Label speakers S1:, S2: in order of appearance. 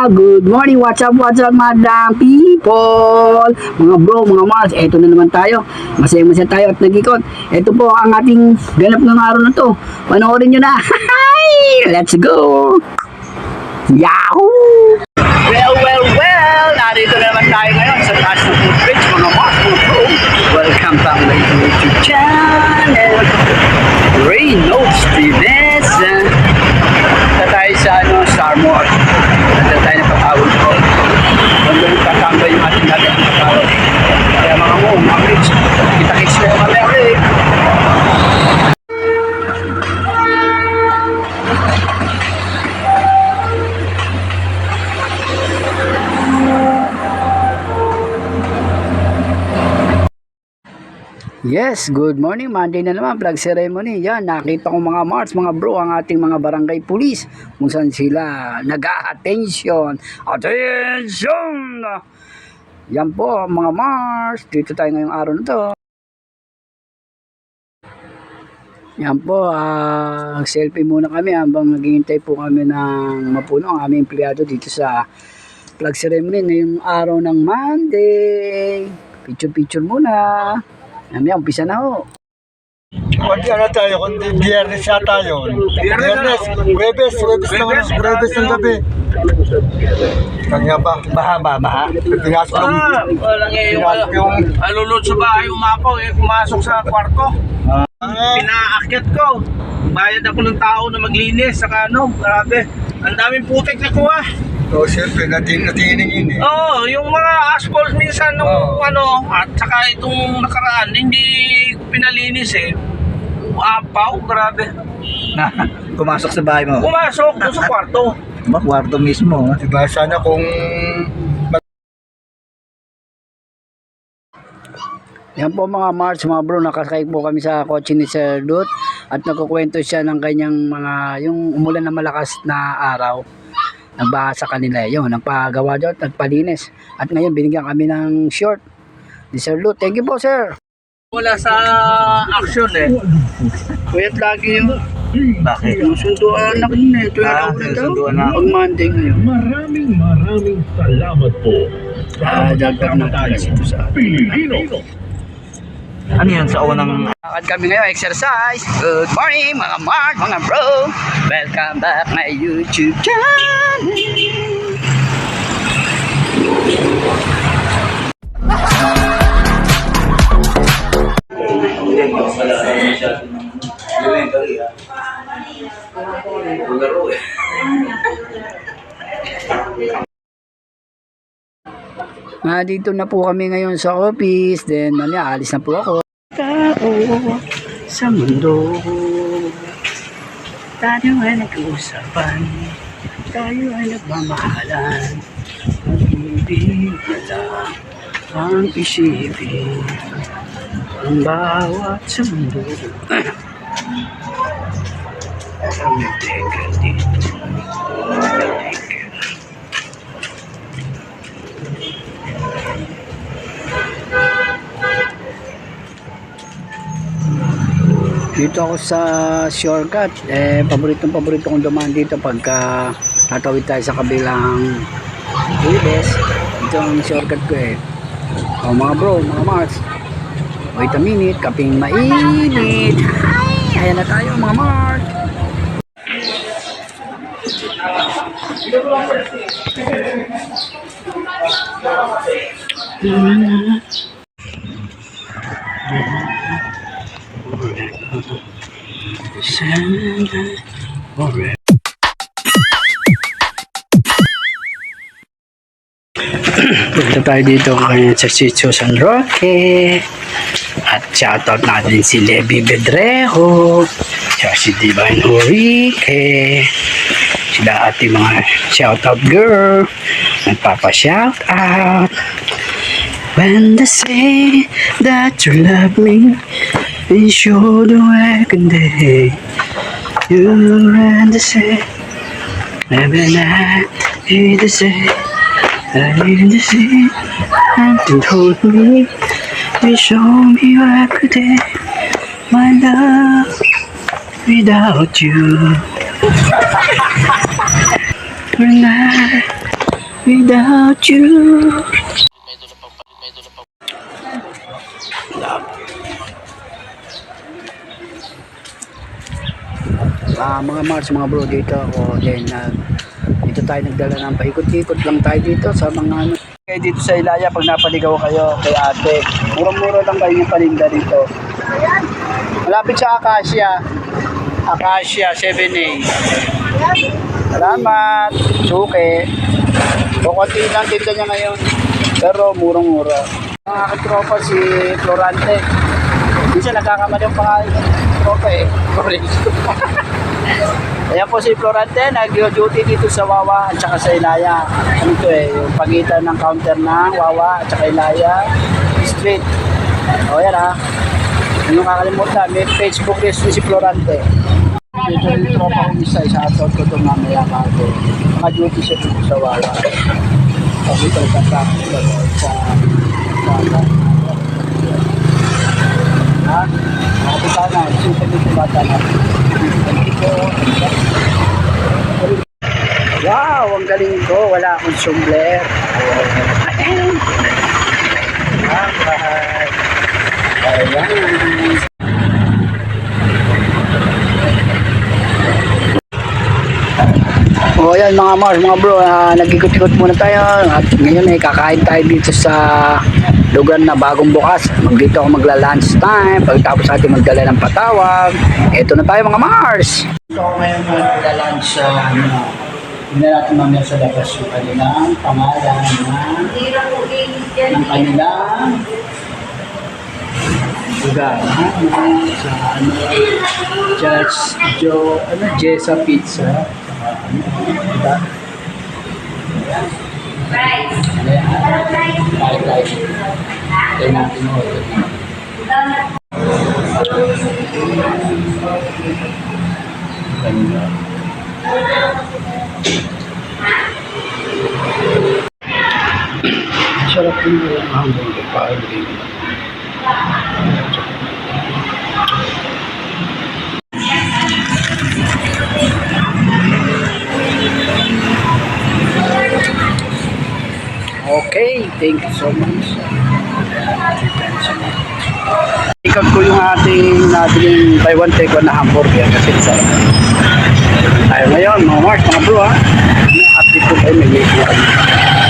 S1: Good morning, what's up madam people? Mga bro, mga mars, eto na naman tayo. Masaya-masaya tayo at nag-ikot. Eto po ang ating ganap ng araw na to. Panoorin nyo na. Let's go! Yahoo! Well, narito na naman tayo ngayon sa taas ng footbridge, mga mars, mga bro. Welcome back to my YouTube channel. Reynolds Stevens. Tayo sa Starmore. Tayo na patawag ko. Kung doon tatambay yung ating natin ang patawag. Kaya mga bridge, kita-kits na yung mamaya ulit. Yes, good morning. Monday na naman, flag ceremony. Yan, nakita ko mga Mars, mga bro, ang ating mga barangay police kung saan sila nag-a-attention. Attention! Yan po, mga Mars. Dito tayo ngayong araw na to. Yan po, selfie muna kami habang naghihintay po kami ng mapuno ang aming empleyado dito sa flag ceremony ngayong araw ng Monday. Picture muna. Namaya, umpisa na ho.
S2: Kundi ano tayo, kundi biyernes siya tayo. Biyernes, Huwebes ng gabi. Kanya ba? Baha. Pinasok
S3: Walang yung alulod sa bahay, umapaw pumasok sa kwarto. Pinaakyat ko. Bayad ako ng tao na maglinis, saka grabe. Ang daming putik na kuha.
S2: So, siyempre, natining yun eh.
S3: Oo, yung mga asphalt minsan at saka itong nakaraan, hindi pinalinis Umapaw, grabe.
S4: Pumasok sa bahay mo?
S3: Pumasok doon sa kwarto.
S4: Kwarto mismo.
S2: Diba, sana kung...
S1: Yan po mga Mars, mga bro, nakasakay po kami sa kotse ni Sir Dut at nagkukwento siya ng kanyang yung umulan na malakas na araw. Nagbaha sa kanila yun, nagpagawa doon, nagpalinis. At ngayon binigyan kami ng short ni Sir Dut. Thank you po, sir.
S3: Wala sa action Kuyat lagi yung
S4: Bakit?
S3: yung sunduan na kanina. Ito yung
S4: sunduan na.
S3: Pag Monday ngayon.
S5: Maraming salamat po.
S1: Dagdag na tayo ito sa
S5: Pilipino.
S4: Ano yan sa unang...
S1: Lakad kami ngayon, exercise. Good morning mga Mark, mga bro. Welcome back my YouTube channel. Dito na po kami ngayon sa office. Then alis na po ako. Tao sa mundo, tayo ay nag-uusapan, tayo ay nagmamahalan, mag-ibig na lang ang isipin ang bawat sa mundo. Kami teka dito, teka. Dito ako sa shortcut, paborito kong dumaan dito pagka tatawid tayo sa kabilang Huwebes. Ito ang shortcut ko mga bro, mga Mars, wait a minute, kaping mainit. Ayan na tayo mga Mars. Punta tayo dito ngayon sa Sitio San Roque at shoutout natin si Levi Bedrejo, si Divine Horique, sila ating mga shoutout girl nagpapa-shoutout. When they say that you love me, be sure to work and day. You and the say, every night you the say, I need to see, and told me, you show me what could day, my love without you. Tonight without you. Mga Mars, mga bro, dito ako din dito tayo nagdala ng paikot-ikot lang tayo dito sa mga ano. Kaya dito sa Ilaya, pag napaligaw kayo kay ate, murang-mura lang kayo yung paninda dito. Malapit sa Acacia 7A. Salamat, suke. Kukunti lang tinda niya ngayon, pero murang-mura. Ang aking tropa si Florante. Minsan nagkakamali yung pangalan ng tropa eh. Ayan po si Florante, nag-duty dito sa Wawa at saka sa Ilaya. Ano ito eh, yung pagitan ng counter ng Wawa at saka Ilaya Street. O yan ha. Yung kakalimutan, may Facebook list si Florante. Ito yung tropa kong isa out ko ito mamaya ako. Naka-duty siya dito sa Wawa. Dito sa traffic sa ha? Makapita na, super dito bata na. Wow, ang galing ko. Wala akong sumbler. Ayan. O yan mga Mars, mga bro, nag-ikot-ikot muna tayo at ngayon ay kakain tayo dito sa lugar na bagong bukas. Dito ako magla-lunch time pagkatapos natin magdala ng patawag. Ito na tayo mga Mars. Ito ako ngayon magla-lunch sa hindi natin mamaya sa labas yung kanilang pangalan ng kanilang lugar. Sa Jessa Pizza. Diba? Tayo natin mo. Sarap din yung hanggang kapag okay, thank you so much. Ikat ko yung ating nabiling buy one take one na hamburger kasi sarap. Tayo ngayon, mga Mars, mga bro ha. Update ko kayo, may video kami.